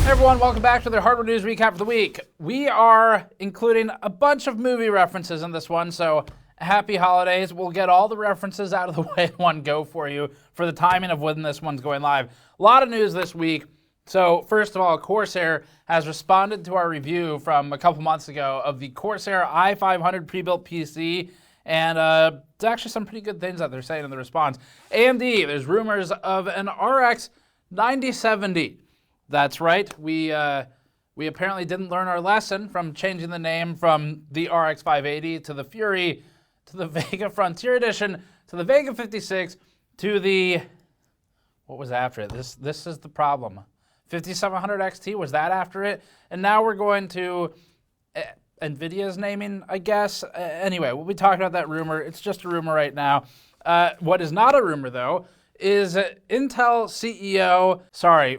Hey everyone, welcome back to the Hardware News Recap for the week. We are including a bunch of movie references in this one, so happy holidays. We'll get all the references out of the way in one go for you for the timing of when this one's going live. A lot of news this week. So first of all, Corsair has responded to our review from a couple months ago of the Corsair i500 pre-built PC, and there's actually some pretty good things that they're saying in the response. AMD, there's rumors of an RX 9070. That's right. We apparently didn't learn our lesson from changing the name from the RX 580 to the Fury to the Vega Frontier Edition to the Vega 56 to the, what was after it? This is the problem. 5700 XT, was that after it? And now we're going to NVIDIA's naming, I guess. Anyway, we'll be talking about that rumor. It's just a rumor right now. What is not a rumor, though, is Intel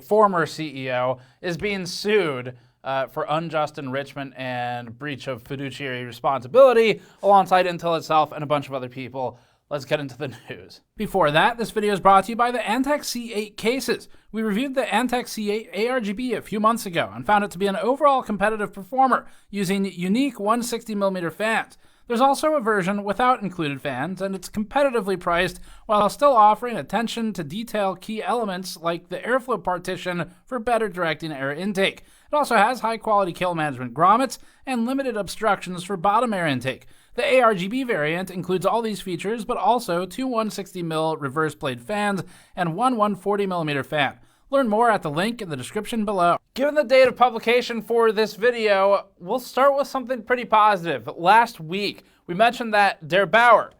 former CEO, is being sued for unjust enrichment and breach of fiduciary responsibility alongside Intel itself and a bunch of other people. Let's get into the news. Before that, this video is brought to you by the Antec C8 cases. We reviewed the Antec C8 ARGB a few months ago and found it to be an overall competitive performer using unique 160mm fans. There's also a version without included fans, and it's competitively priced while still offering attention to detail key elements like the airflow partition for better directing air intake. It also has high-quality kill management grommets and limited obstructions for bottom air intake. The ARGB variant includes all these features, but also two 160mm reverse blade fans and one 140mm fan. Learn more at the link in the description below. Given the date of publication for this video, we'll start with something pretty positive. Last week, we mentioned that Der Bauer,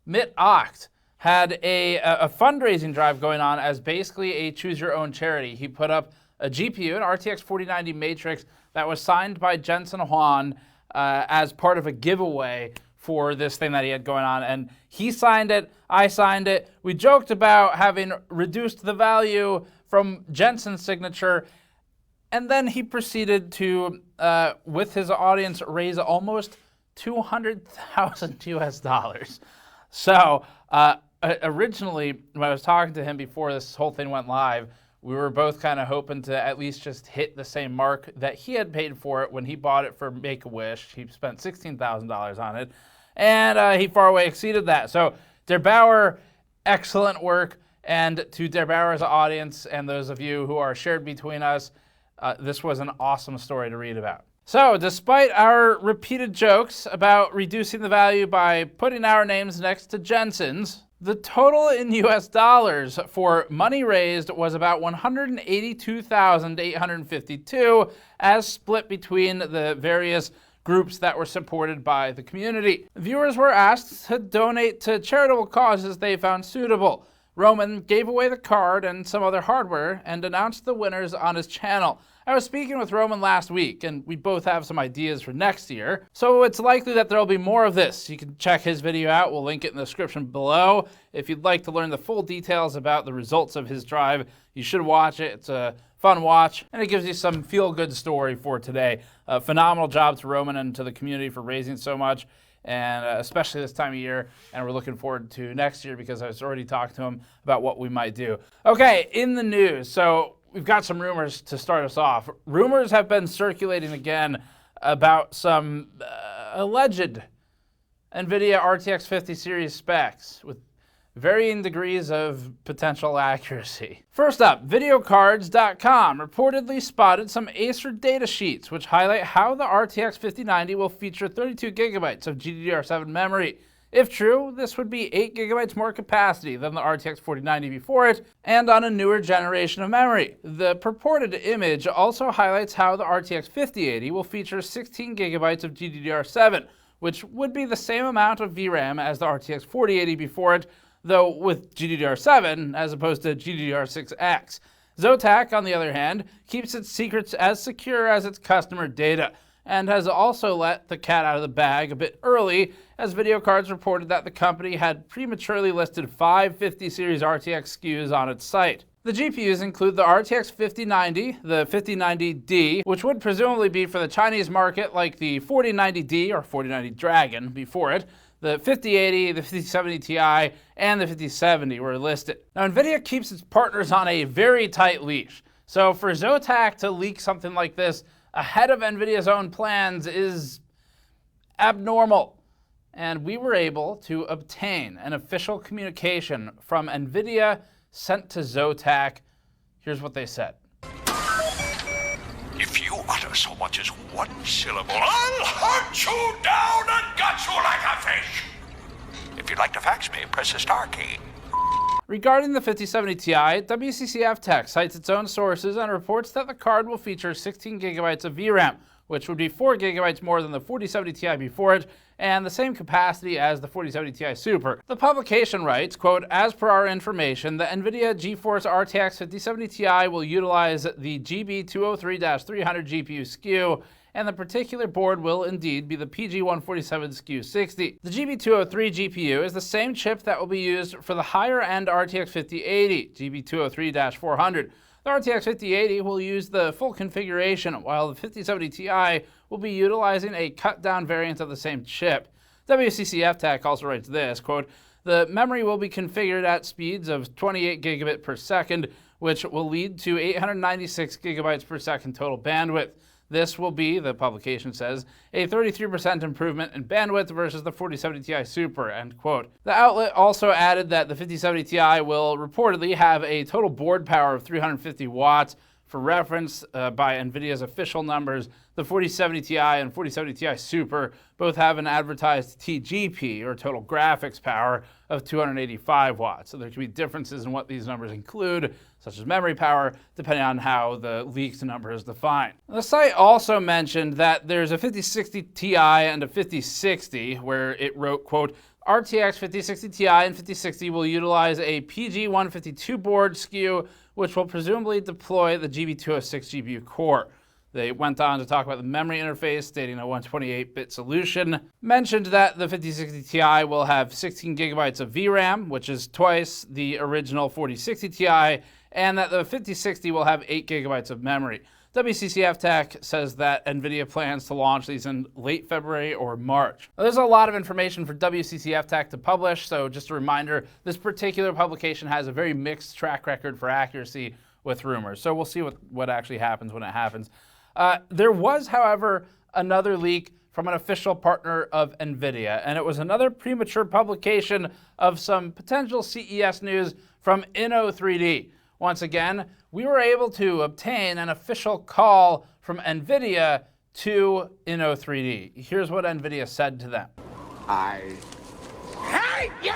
Mit Acht, had a fundraising drive going on as basically a choose-your-own charity. He put up a GPU, an RTX 4090 Matrix, that was signed by Jensen Huang as part of a giveaway for this thing that he had going on. And he signed it, I signed it. We joked about having reduced the value from Jensen's signature, and then he proceeded to, with his audience, raise almost $200,000 US. So originally, when I was talking to him before this whole thing went live, we were both kind of hoping to at least just hit the same mark that he had paid for it when he bought it for Make-A-Wish. He spent $16,000 on it, and he far away exceeded that. So Der Bauer, excellent work. And to Der Bauer's audience and those of you who are shared between us, this was an awesome story to read about. So despite our repeated jokes about reducing the value by putting our names next to Jensen's, the total in US dollars for money raised was about $182,852 as split between the various groups that were supported by the community. Viewers were asked to donate to charitable causes they found suitable. Roman gave away the card and some other hardware and announced the winners on his channel. I was speaking with Roman last week, and we both have some ideas for next year, so it's likely that there will be more of this. You can check his video out. We'll link it in the description below. If you'd like to learn the full details about the results of his drive, you should watch it. It's a fun watch, and it gives you some feel-good story for today. Phenomenal job to Roman and to the community for raising so much, and especially this time of year, and we're looking forward to next year because I was already talking to him about what we might do. Okay, in the news, so we've got some rumors to start us off. Rumors have been circulating again about some alleged NVIDIA RTX 50 series specs with varying degrees of potential accuracy. First up, videocards.com reportedly spotted some Acer data sheets which highlight how the RTX 5090 will feature 32 gigabytes of GDDR7 memory. If true, this would be 8 gigabytes more capacity than the RTX 4090 before it, and on a newer generation of memory. The purported image also highlights how the RTX 5080 will feature 16 gigabytes of GDDR7, which would be the same amount of VRAM as the RTX 4080 before it, though with GDDR7 as opposed to GDDR6X. Zotac, on the other hand, keeps its secrets as secure as its customer data, and has also let the cat out of the bag a bit early, as VideoCards reported that the company had prematurely listed 5 50 series RTX SKUs on its site. The GPUs include the RTX 5090, the 5090D, which would presumably be for the Chinese market like the 4090D or 4090 Dragon before it. The 5080, the 5070 Ti, and the 5070 were listed. Now, NVIDIA keeps its partners on a very tight leash. So for Zotac to leak something like this ahead of NVIDIA's own plans is abnormal. And we were able to obtain an official communication from NVIDIA sent to Zotac. Here's what they said. If you utter so much as one syllable, I'll hunt you down and gut you like a fish. If you'd like to fax me, press the star key. Regarding the 5070 Ti, WCCF Tech cites its own sources and reports that the card will feature 16 gigabytes of VRAM, which would be 4 gigabytes more than the 4070 Ti before it, and the same capacity as the 4070 Ti Super. The publication writes, quote, as per our information, the NVIDIA GeForce RTX 5070 Ti will utilize the GB203-300 GPU SKU, and the particular board will indeed be the PG147 SKU 60. The GB203 GPU is the same chip that will be used for the higher-end RTX 5080, GB203-400. The RTX 5080 will use the full configuration, while the 5070 Ti will be utilizing a cut-down variant of the same chip. WCCF Tech also writes this, quote, the memory will be configured at speeds of 28 gigabit per second, which will lead to 896 gigabytes per second total bandwidth. This will be, the publication says, a 33% improvement in bandwidth versus the 4070 Ti Super, end quote. The outlet also added that the 5070 Ti will reportedly have a total board power of 350 watts. For reference, by NVIDIA's official numbers, the 4070 Ti and 4070 Ti Super both have an advertised TGP, or total graphics power, of 285 watts. So there can be differences in what these numbers include, such as memory power, depending on how the leaked number is defined. The site also mentioned that there's a 5060 Ti and a 5060, where it wrote, quote, RTX 5060 Ti and 5060 will utilize a PG152 board SKU, which will presumably deploy the GB206 GPU core. They went on to talk about the memory interface, stating a 128-bit solution. Mentioned that the 5060 Ti will have 16 gigabytes of VRAM, which is twice the original 4060 Ti, and that the 5060 will have 8 gigabytes of memory. WCCF Tech says that NVIDIA plans to launch these in late February or March. Now, there's a lot of information for WCCF Tech to publish, so just a reminder, this particular publication has a very mixed track record for accuracy with rumors. So we'll see what actually happens when it happens. There was, however, another leak from an official partner of NVIDIA, and it was another premature publication of some potential CES news from Inno3D. Once again, we were able to obtain an official call from NVIDIA to Inno3D. Here's what NVIDIA said to them. I hate you!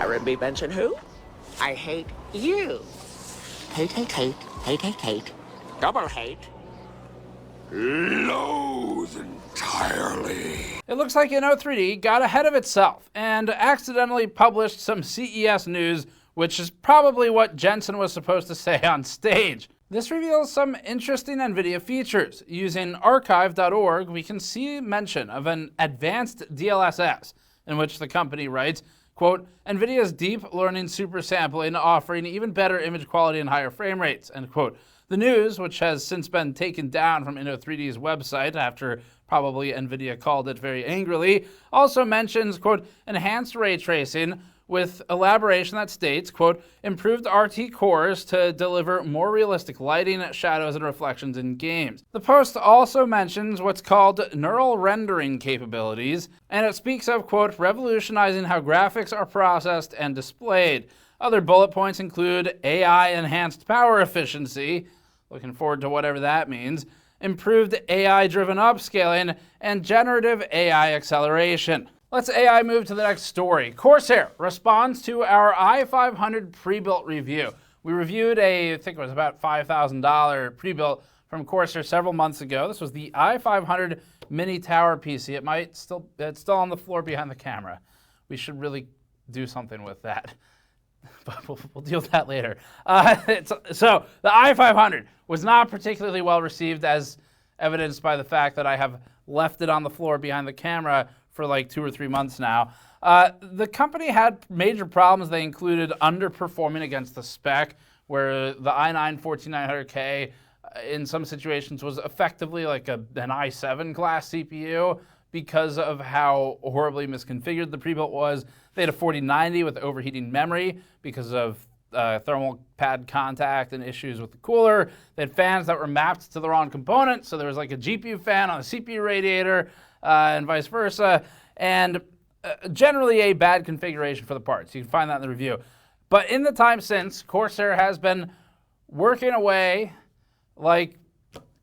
Aaron B. Benson who? I hate you. Hate, hate, hate, hate, hate, hate. Double hate. Loathe entirely. It looks like Inno3D got ahead of itself and accidentally published some CES news, which is probably what Jensen was supposed to say on stage. This reveals some interesting NVIDIA features. Using archive.org, we can see mention of an advanced DLSS, in which the company writes, quote, NVIDIA's deep learning super sampling offering even better image quality and higher frame rates, end quote. The news, which has since been taken down from Inno3D's website after probably NVIDIA called it very angrily, also mentions, quote, enhanced ray tracing with elaboration that states, quote, improved RT cores to deliver more realistic lighting, shadows, and reflections in games. The post also mentions what's called neural rendering capabilities, and it speaks of, quote, revolutionizing how graphics are processed and displayed. Other bullet points include AI-enhanced power efficiency, looking forward to whatever that means, improved AI-driven upscaling, and generative AI acceleration. Let's AI move to the next story. Corsair responds to our i500 pre-built review. We reviewed I think it was about $5,000 pre-built from Corsair several months ago. This was the i500 mini tower PC. It's still on the floor behind the camera. We should really do something with that. But we'll deal with that later. So the i500 was not particularly well received, as evidenced by the fact that I have left it on the floor behind the camera for like 2 or 3 months now. The company had major problems. They included underperforming against the spec, where the i9-14900K in some situations was effectively like an i7 class CPU because of how horribly misconfigured the pre-built was. They had a 4090 with overheating memory because of thermal pad contact and issues with the cooler. They had fans that were mapped to the wrong component, so there was like a GPU fan on a CPU radiator and vice versa, and generally a bad configuration for the parts. You can find that in the review. But in the time since, Corsair has been working away like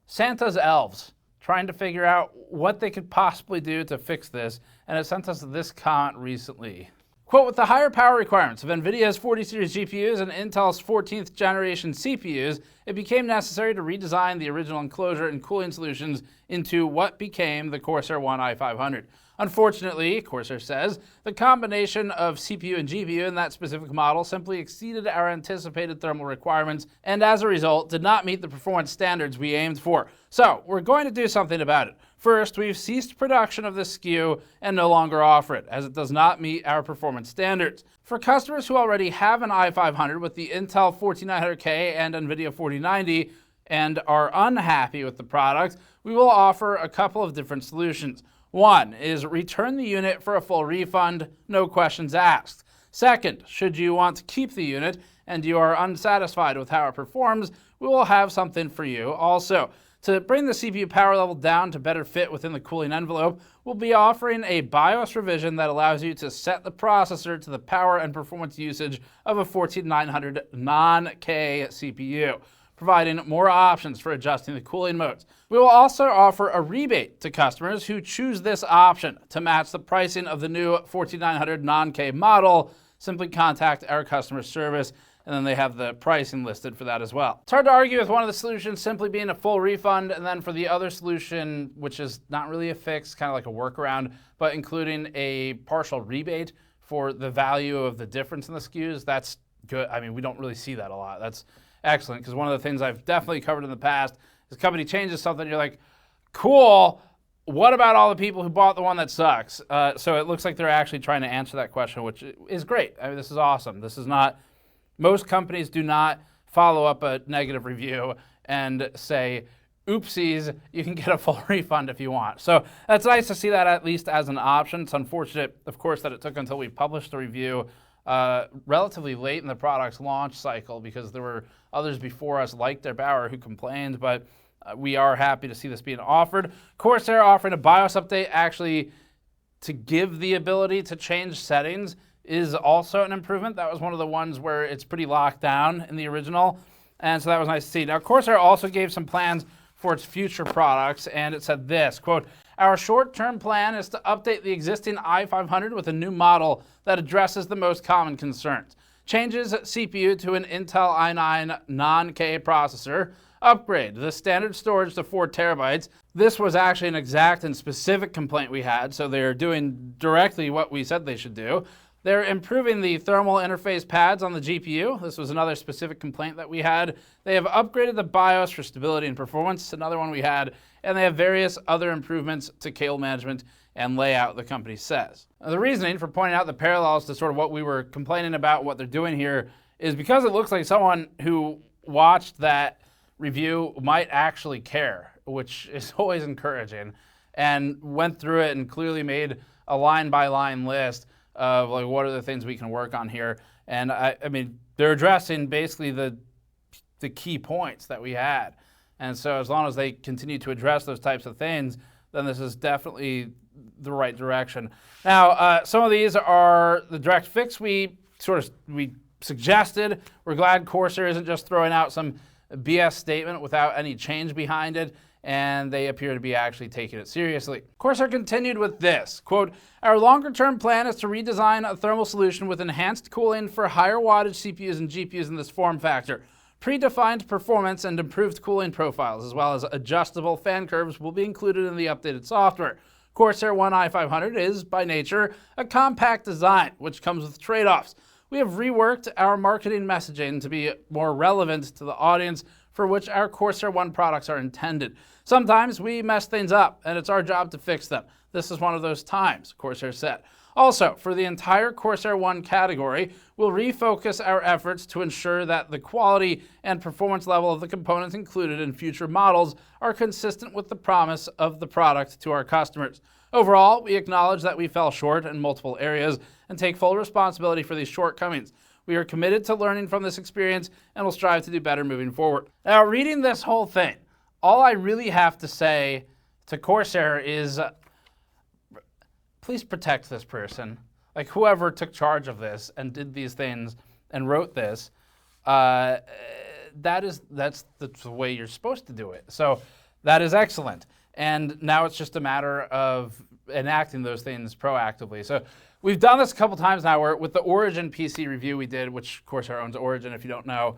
Santa's elves, trying to figure out what they could possibly do to fix this, and it sent us this comment recently. Quote, with the higher power requirements of NVIDIA's 40 series GPUs and Intel's 14th generation CPUs, it became necessary to redesign the original enclosure and cooling solutions into what became the Corsair One i500. Unfortunately, Corsair says, the combination of CPU and GPU in that specific model simply exceeded our anticipated thermal requirements and as a result did not meet the performance standards we aimed for. So, we're going to do something about it. First, we've ceased production of this SKU and no longer offer it, as it does not meet our performance standards. For customers who already have an i500 with the Intel 14900K and NVIDIA 4090 and are unhappy with the product, we will offer a couple of different solutions. One is return the unit for a full refund, no questions asked. Second, should you want to keep the unit and you are unsatisfied with how it performs, we will have something for you also. To bring the CPU power level down to better fit within the cooling envelope, we'll be offering a BIOS revision that allows you to set the processor to the power and performance usage of a 14900 non-K CPU, providing more options for adjusting the cooling modes. We will also offer a rebate to customers who choose this option to match the pricing of the new 14900 non-K model. Simply contact our customer service, and then they have the pricing listed for that as well. It's hard to argue with one of the solutions simply being a full refund, and then for the other solution, which is not really a fix, kind of like a workaround, but including a partial rebate for the value of the difference in the SKUs, that's good. I mean, we don't really see that a lot. That's excellent, because one of the things I've definitely covered in the past is a company changes something, you're like, cool, what about all the people who bought the one that sucks? So it looks like they're actually trying to answer that question, which is great. I mean, this is awesome. This is not, most companies do not follow up a negative review and say, oopsies, you can get a full refund if you want. So that's nice to see that at least as an option. It's unfortunate, of course, that it took until we published the review relatively late in the product's launch cycle, because there were others before us like Der Bauer who complained, but we are happy to see this being offered. Corsair offering a BIOS update actually to give the ability to change settings is also an improvement. That was one of the ones where it's pretty locked down in the original, and so that was nice to see. Now, Corsair also gave some plans for its future products, and it said this, quote, our short-term plan is to update the existing i500 with a new model that addresses the most common concerns. Changes CPU to an Intel i9 non-K processor, upgrade the standard storage to 4 terabytes. This was actually an exact and specific complaint we had, so they're doing directly what we said they should do. They're improving the thermal interface pads on the GPU. This was another specific complaint that we had. They have upgraded the BIOS for stability and performance, another one we had, and they have various other improvements to cable management and layout, the company says. Now, the reasoning for pointing out the parallels to sort of what we were complaining about, what they're doing here, is because it looks like someone who watched that review might actually care, which is always encouraging, and went through it and clearly made a line-by-line list of like what are the things we can work on here. And I mean, they're addressing basically the key points that we had. And so as long as they continue to address those types of things, then this is definitely the right direction. Now, some of these are the direct fix we suggested. We're glad Corsair isn't just throwing out some BS statement without any change behind it, and they appear to be actually taking it seriously. Corsair continued with this, quote, our longer-term plan is to redesign a thermal solution with enhanced cooling for higher wattage CPUs and GPUs in this form factor. Predefined performance and improved cooling profiles, as well as adjustable fan curves, will be included in the updated software. Corsair One i500 is, by nature, a compact design, which comes with trade-offs. We have reworked our marketing messaging to be more relevant to the audience for which our Corsair One products are intended. Sometimes we mess things up, and it's our job to fix them. This is one of those times, Corsair said. Also, for the entire Corsair One category, we'll refocus our efforts to ensure that the quality and performance level of the components included in future models are consistent with the promise of the product to our customers. Overall, we acknowledge that we fell short in multiple areas and take full responsibility for these shortcomings. We are committed to learning from this experience and will strive to do better moving forward. Now, reading this whole thing, all I really have to say to Corsair is, please protect this person. Like, whoever took charge of this and did these things and wrote this, that's the way you're supposed to do it. So that is excellent. And now it's just a matter of enacting those things proactively. So we've done this a couple times now, where with the Origin PC review we did, which Corsair owns Origin, if you don't know,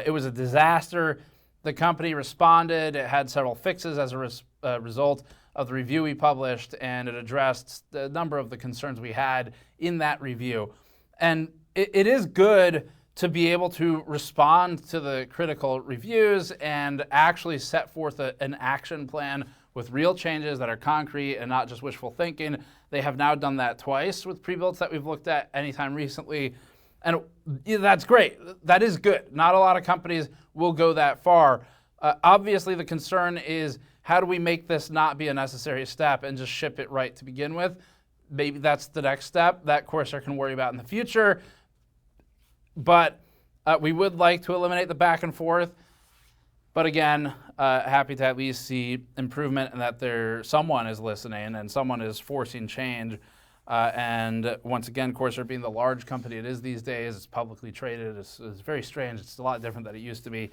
it was a disaster. The company responded. It had several fixes as a result of the review we published, and it addressed a number of the concerns we had in that review. And it is good to be able to respond to the critical reviews and actually set forth an action plan with real changes that are concrete and not just wishful thinking. They have now done that twice with pre-builds that we've looked at anytime recently. And that's great. That is good. Not a lot of companies will go that far. Obviously, the concern is, how do we make this not be a necessary step and just ship it right to begin with? Maybe that's the next step that Corsair can worry about in the future. But we would like to eliminate the back and forth. But again, happy to at least see improvement and that someone is listening and someone is forcing change. And once again, Corsair being the large company it is these days, it's publicly traded, it's very strange. It's a lot different than it used to be.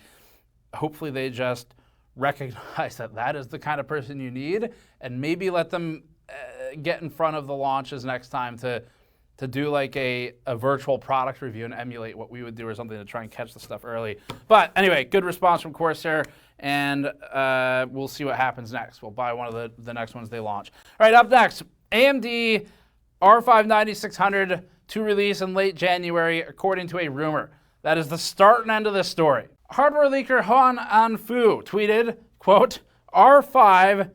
Hopefully they just recognize that is the kind of person you need, and maybe let them get in front of the launches next time to do like a virtual product review and emulate what we would do or something to try and catch the stuff early. But anyway, good response from Corsair, and we'll see what happens next. We'll buy one of the next ones they launch. All right, up next, AMD R5 9600 to release in late January, according to a rumor. That is the start and end of this story. Hardware leaker Huan Anfu tweeted, quote, R5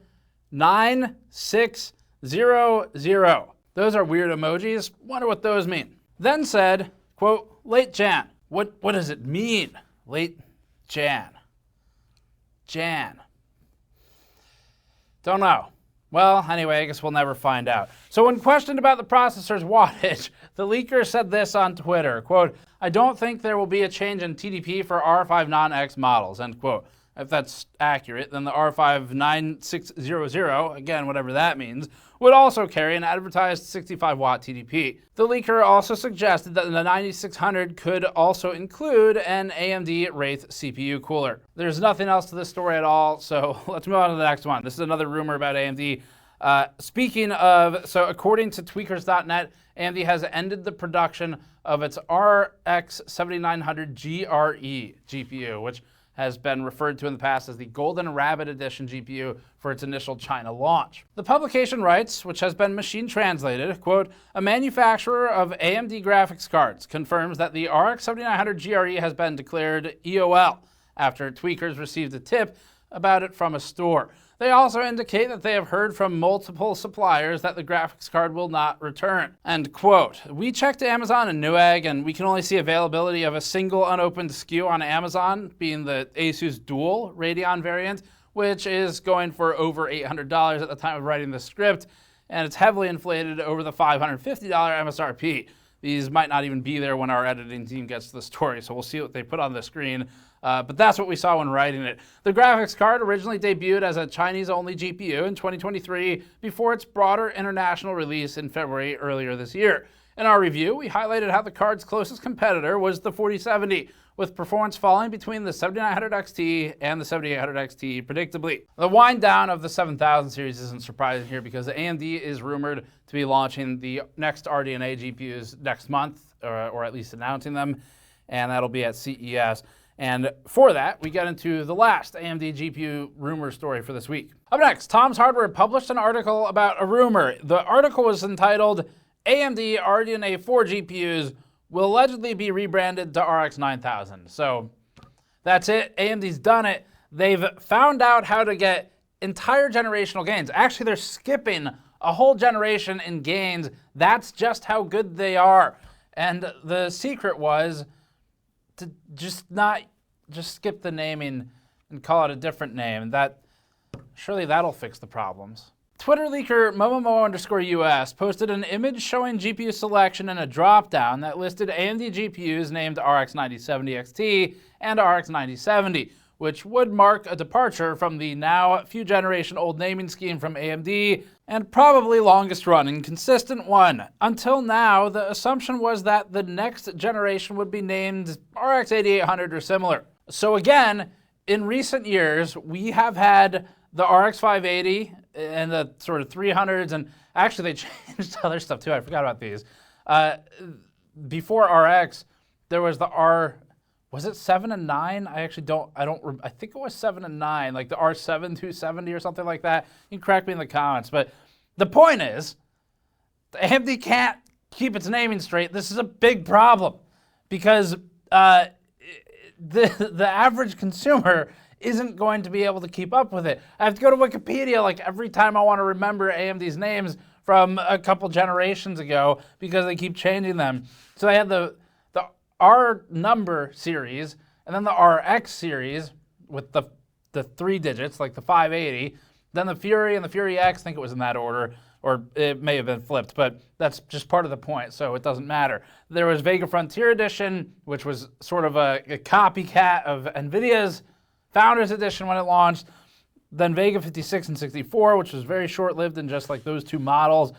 9600. Those are weird emojis. Wonder what those mean. Then said, quote, late Jan. What does it mean? Late Jan. Jan. Don't know. Well, anyway, I guess we'll never find out. So when questioned about the processor's wattage, the leaker said this on Twitter, quote, I don't think there will be a change in TDP for R5 non-X models, end quote. If that's accurate, then the R5 9600, again, whatever that means, would also carry an advertised 65-watt TDP. The leaker also suggested that the 9600 could also include an AMD Wraith CPU cooler. There's nothing else to this story at all, so let's move on to the next one. This is another rumor about AMD. Speaking of, so according to tweakers.net, AMD has ended the production of its RX 7900 GRE GPU, which has been referred to in the past as the Golden Rabbit Edition GPU for its initial China launch. The publication writes, which has been machine translated, quote, a manufacturer of AMD graphics cards confirms that the RX 7900 GRE has been declared EOL after tweakers received a tip about it from a store. They also indicate that they have heard from multiple suppliers that the graphics card will not return. End quote. We checked Amazon and Newegg, and we can only see availability of a single unopened SKU on Amazon, being the Asus Dual Radeon variant, which is going for over $800 at the time of writing the script, and it's heavily inflated over the $550 MSRP. These might not even be there when our editing team gets to the story, so we'll see what they put on the screen. But that's what we saw when writing it. The graphics card originally debuted as a Chinese-only GPU in 2023 before its broader international release in February earlier this year. In our review, we highlighted how the card's closest competitor was the 4070, with performance falling between the 7900 XT and the 7800 XT predictably. The wind down of the 7000 series isn't surprising here because AMD is rumored to be launching the next RDNA GPUs next month, or at least announcing them, and that'll be at CES. And for that, we get into the last AMD GPU rumor story for this week. Up next, Tom's Hardware published an article about a rumor. The article was entitled, AMD RDNA 4 GPUs will allegedly be rebranded to RX 9000. So that's it. AMD's done it. They've found out how to get entire generational gains. Actually, they're skipping a whole generation in gains. That's just how good they are. And the secret was to just skip the naming and call it a different name. Surely that'll fix the problems. Twitter leaker Momomo_US posted an image showing GPU selection in a drop-down that listed AMD GPUs named RX 9070 XT and RX 9070, which would mark a departure from the now few generation old naming scheme from AMD and probably longest running consistent one. Until now, the assumption was that the next generation would be named RX 8800 or similar. So again, in recent years, we have had the RX 580 and the sort of 300s, and actually they changed other stuff too. I forgot about these. Before RX, there was the was it 7 and 9? I think it was 7 and 9, like the R7 270 or something like that. You can correct me in the comments. But the point is, AMD can't keep its naming straight. This is a big problem because the average consumer isn't going to be able to keep up with it. I have to go to Wikipedia like every time I want to remember AMD's names from a couple generations ago because they keep changing them. So they had the R number series and then the RX series with the 3 digits, like the 580, then the Fury and the Fury X, I think it was in that order, or it may have been flipped, but that's just part of the point, so it doesn't matter. There was Vega Frontier Edition, which was sort of a copycat of NVIDIA's Founders Edition when it launched, then Vega 56 and 64, which was very short-lived in just like those two models.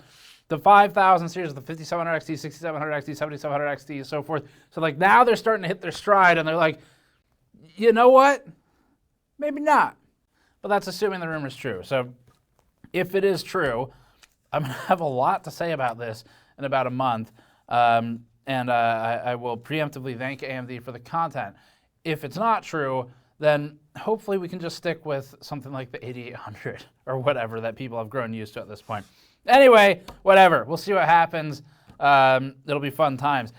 The 5000 series, the 5700 XT, 6700 XT, 7700 XT, and so forth. So like now they're starting to hit their stride, and they're like, you know what? Maybe not. But that's assuming the rumor's true. So if it is true, I'm going to have a lot to say about this in about a month, and I will preemptively thank AMD for the content. If it's not true, then hopefully we can just stick with something like the 8800 or whatever that people have grown used to at this point. Anyway, whatever. We'll see what happens. It'll be fun times.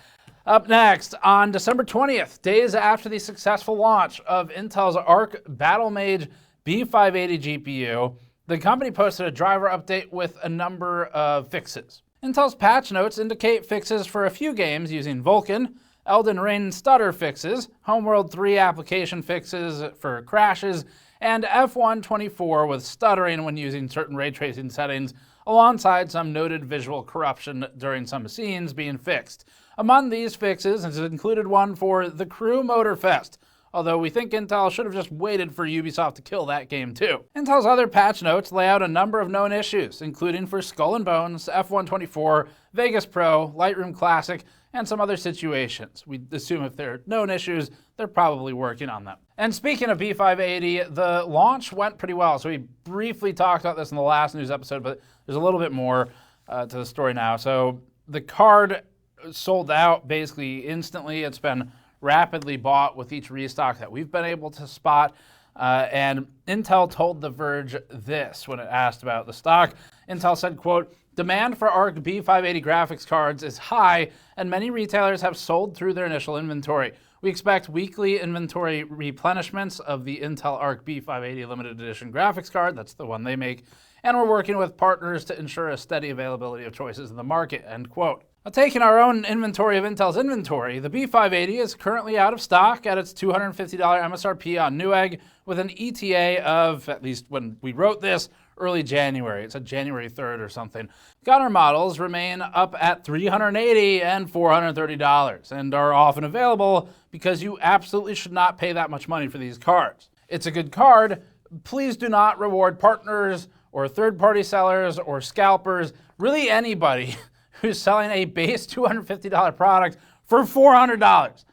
Up next, on December 20th, days after the successful launch of Intel's Arc Battlemage B580 GPU, the company posted a driver update with a number of fixes. Intel's patch notes indicate fixes for a few games using Vulkan, Elden Ring stutter fixes, Homeworld 3 application fixes for crashes, and F124 with stuttering when using certain ray tracing settings, alongside some noted visual corruption during some scenes being fixed. Among these fixes is included one for The Crew Motorfest, although we think Intel should have just waited for Ubisoft to kill that game too. Intel's other patch notes lay out a number of known issues, including for Skull and Bones, F124, Vegas Pro, Lightroom Classic, and some other situations. We assume if they're known issues, they're probably working on them. And speaking of B580, the launch went pretty well. So we briefly talked about this in the last news episode, but there's a little bit more to the story now. So the card sold out basically instantly. It's been rapidly bought with each restock that we've been able to spot. And Intel told The Verge this when it asked about the stock. Intel said, quote, "Demand for Arc B580 graphics cards is high, and many retailers have sold through their initial inventory. We expect weekly inventory replenishments of the Intel Arc B580 limited edition graphics card," that's the one they make, "and we're working with partners to ensure a steady availability of choices in the market," end quote. Now, taking our own inventory of Intel's inventory, the B580 is currently out of stock at its $250 MSRP on Newegg with an ETA of, at least when we wrote this, early January. It's a January 3rd or something. Gunner models remain up at $380 and $430 and are often available because you absolutely should not pay that much money for these cards. It's a good card. Please do not reward partners or third-party sellers or scalpers, really anybody who's selling a base $250 product for $400.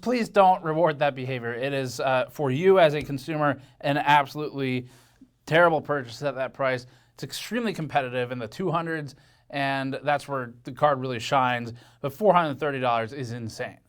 Please don't reward that behavior. It is, for you as a consumer, an absolutely terrible purchase at that price. It's extremely competitive in the 200s, and that's where the card really shines. But $430 is insane.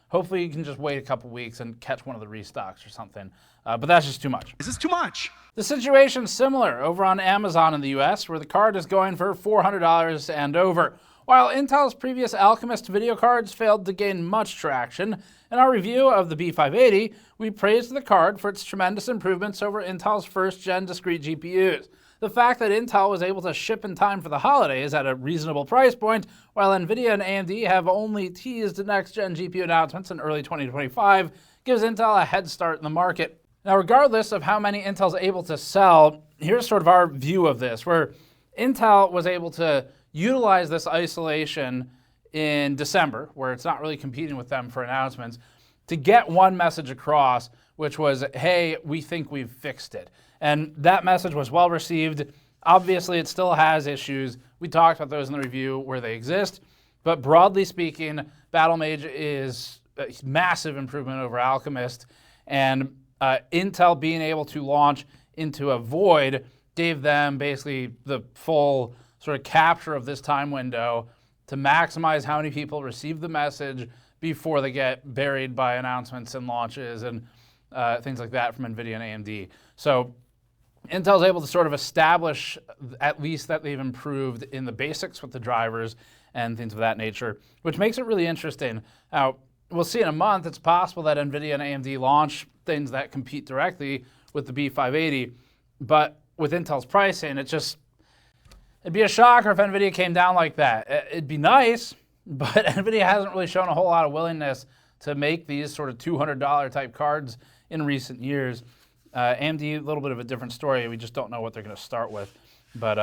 Hopefully you can just wait a couple weeks and catch one of the restocks or something. But that's just too much. Is this too much? The situation's similar over on Amazon in the US, where the card is going for $400 and over. While Intel's previous Alchemist video cards failed to gain much traction, in our review of the B580, we praised the card for its tremendous improvements over Intel's first-gen discrete GPUs. The fact that Intel was able to ship in time for the holidays at a reasonable price point, while NVIDIA and AMD have only teased next-gen GPU announcements in early 2025, gives Intel a head start in the market. Now, regardless of how many Intel's able to sell, here's sort of our view of this, where Intel was able to utilize this isolation in December, where it's not really competing with them for announcements, to get one message across, which was, hey, we think we've fixed it. And that message was well received. Obviously, it still has issues. We talked about those in the review where they exist. But broadly speaking, Battlemage is a massive improvement over Alchemist. And Intel being able to launch into a void gave them basically the full sort of capture of this time window to maximize how many people receive the message before they get buried by announcements and launches and things like that from NVIDIA and AMD. So Intel's able to sort of establish at least that they've improved in the basics with the drivers and things of that nature, which makes it really interesting. Now, we'll see in a month, it's possible that NVIDIA and AMD launch things that compete directly with the B580, but with Intel's pricing, it'd be a shocker if NVIDIA came down like that. It'd be nice, but NVIDIA hasn't really shown a whole lot of willingness to make these sort of $200 type cards in recent years. AMD, a little bit of a different story. We just don't know what they're going to start with. But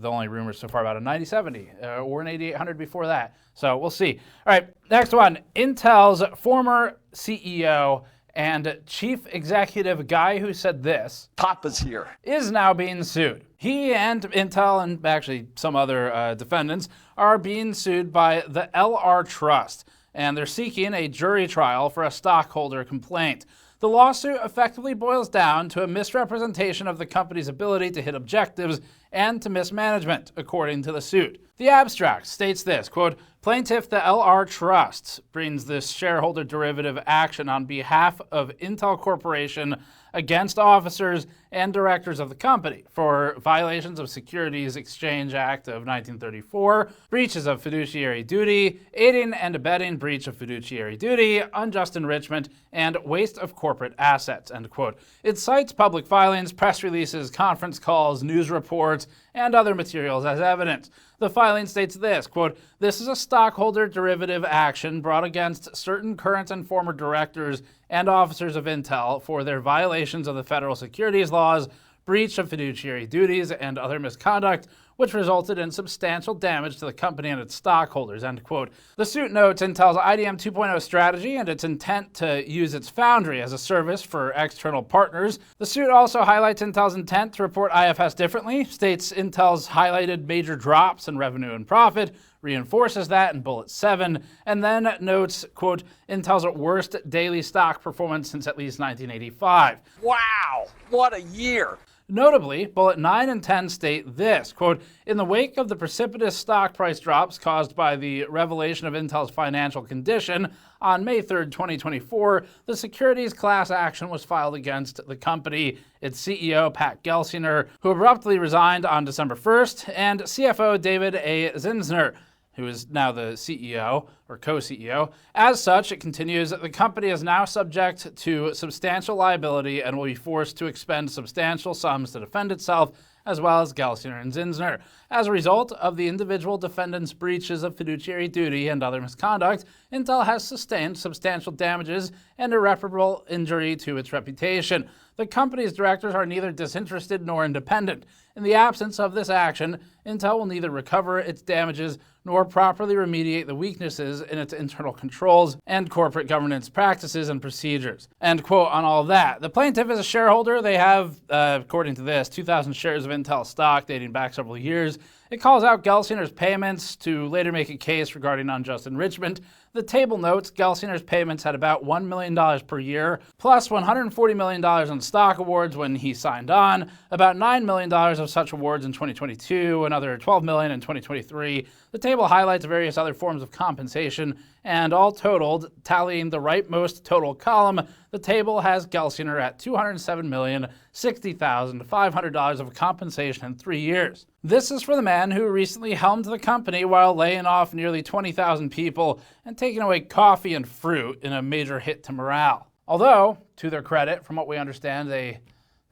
the only rumors so far about a 9070 or an 8800 before that. So we'll see. All right, next one. Intel's former CEO and chief executive guy who said this, Papa's here, is now being sued. He and Intel and actually some other defendants are being sued by the LR Trust, and they're seeking a jury trial for a stockholder complaint. The lawsuit effectively boils down to a misrepresentation of the company's ability to hit objectives and to mismanagement, according to the suit. The abstract states this, quote, plaintiff, the LR Trust, brings this shareholder derivative action on behalf of Intel Corporation against officers and directors of the company for violations of Securities Exchange Act of 1934, breaches of fiduciary duty, aiding and abetting breach of fiduciary duty, unjust enrichment, and waste of corporate assets, end quote. It cites public filings, press releases, conference calls, news reports, and other materials as evidence. The filing states this, quote, this is a stockholder derivative action brought against certain current and former directors and officers of Intel for their violations of the federal securities laws, breach of fiduciary duties, and other misconduct, which resulted in substantial damage to the company and its stockholders, end quote. The suit notes Intel's IDM 2.0 strategy and its intent to use its foundry as a service for external partners. The suit also highlights Intel's intent to report IFS differently, states Intel's highlighted major drops in revenue and profit, reinforces that in Bullet 7, and then notes, quote, Intel's worst daily stock performance since at least 1985. Wow, what a year. Notably, Bullet 9 and 10 state this, quote, in the wake of the precipitous stock price drops caused by the revelation of Intel's financial condition, on May 3rd, 2024, the securities class action was filed against the company, its CEO, Pat Gelsinger, who abruptly resigned on December 1st, and CFO David A. Zinsner, who is now the CEO or co-CEO. As such, it continues, the company is now subject to substantial liability and will be forced to expend substantial sums to defend itself, as well as Gelsinger and Zinsner. As a result of the individual defendants' breaches of fiduciary duty and other misconduct, Intel has sustained substantial damages and irreparable injury to its reputation. The company's directors are neither disinterested nor independent. In the absence of this action, Intel will neither recover its damages nor properly remediate the weaknesses in its internal controls and corporate governance practices and procedures. End quote on all that. The plaintiff is a shareholder. They have, according to this, 2,000 shares of Intel stock dating back several years. It calls out Gelsinger's payments to later make a case regarding unjust enrichment. The table notes Gelsinger's payments had about $1 million per year, plus $140 million in stock awards when he signed on, about $9 million of such awards in 2022, another $12 million in 2023. The table highlights various other forms of compensation, and all totaled, tallying the rightmost total column, the table has Gelsinger at $207,060,500 of compensation in 3 years. This is for the man who recently helmed the company while laying off nearly 20,000 people and taking away coffee and fruit in a major hit to morale. Although, to their credit, from what we understand, they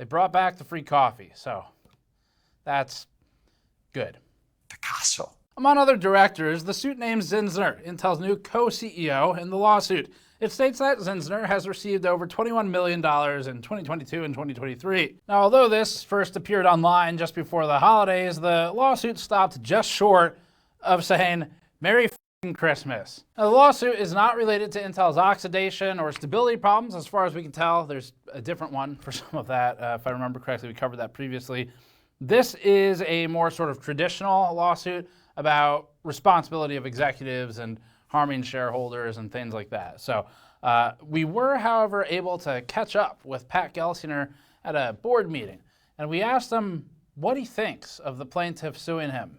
brought back the free coffee, so that's good. Picasso. Among other directors, the suit names Zinsner, Intel's new co-CEO, in the lawsuit. It states that Zinsner has received over $21 million in 2022 and 2023. Now, although this first appeared online just before the holidays, the lawsuit stopped just short of saying, "Merry f***ing Christmas." Now, the lawsuit is not related to Intel's oxidation or stability problems, as far as we can tell. There's a different one for some of that. If I remember correctly, we covered that previously. This is a more sort of traditional lawsuit about responsibility of executives and harming shareholders and things like that. So we were, however, able to catch up with Pat Gelsinger at a board meeting, and we asked him what he thinks of the plaintiff suing him.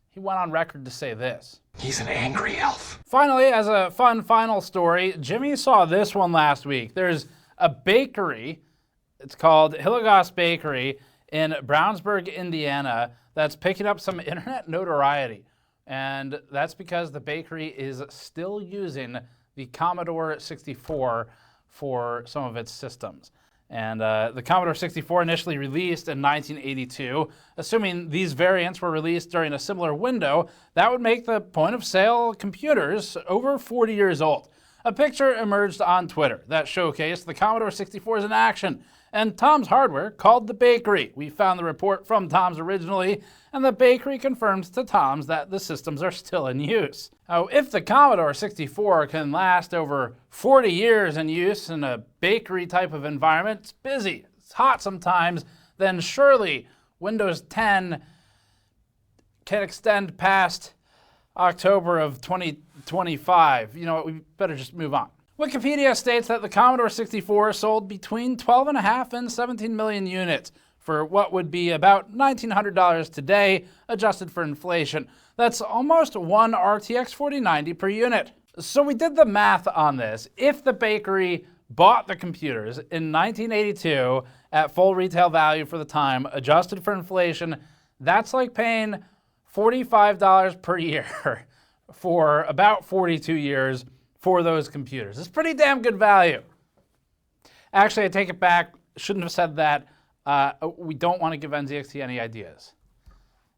He went on record to say this. He's an angry elf. Finally, as a fun final story, Jimmy saw this one last week. There's a bakery, it's called Hillegas Bakery in Brownsburg, Indiana, that's picking up some internet notoriety. And that's because the bakery is still using the Commodore 64 for some of its systems. And the Commodore 64 initially released in 1982. Assuming these variants were released during a similar window, that would make the point-of-sale computers over 40 years old. A picture emerged on Twitter that showcased the Commodore 64s in action, and Tom's Hardware called the bakery. We found the report from Tom's originally, and the bakery confirms to Tom's that the systems are still in use. Now, if the Commodore 64 can last over 40 years in use in a bakery type of environment, it's busy, it's hot sometimes, then surely Windows 10 can extend past October of 2025. You know what, we better just move on. Wikipedia states that the Commodore 64 sold between 12.5 and 17 million units for what would be about $1,900 today, adjusted for inflation. That's almost one RTX 4090 per unit. So we did the math on this. If the bakery bought the computers in 1982 at full retail value for the time, adjusted for inflation, that's like paying $45 per year for about 42 years for those computers. It's pretty damn good value. Actually, I take it back. Shouldn't have said that. We don't want to give NZXT any ideas.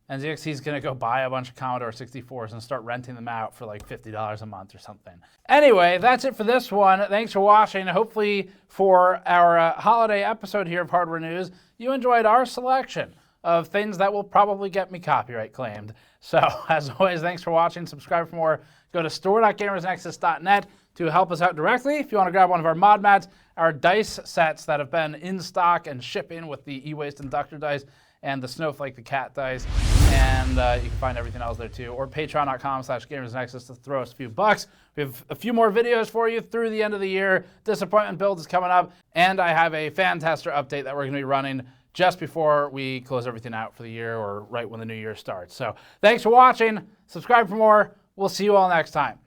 NZXT is going to go buy a bunch of Commodore 64s and start renting them out for like $50 a month or something. Anyway, that's it for this one. Thanks for watching. Hopefully for our holiday episode here of Hardware News, you enjoyed our selection of things that will probably get me copyright claimed. So, as always, thanks for watching. Subscribe for more. Go to store.gamersnexus.net to help us out directly. If you want to grab one of our mod mats, our dice sets that have been in stock and shipping with the e-waste inductor dice and the Snowflake the cat dice. And you can find everything else there too. Or patreon.com/gamersnexus to throw us a few bucks. We have a few more videos for you through the end of the year. Disappointment build is coming up. And I have a Fantastic update that we're going to be running just before we close everything out for the year, or right when the new year starts. So thanks for watching. Subscribe for more. We'll see you all next time.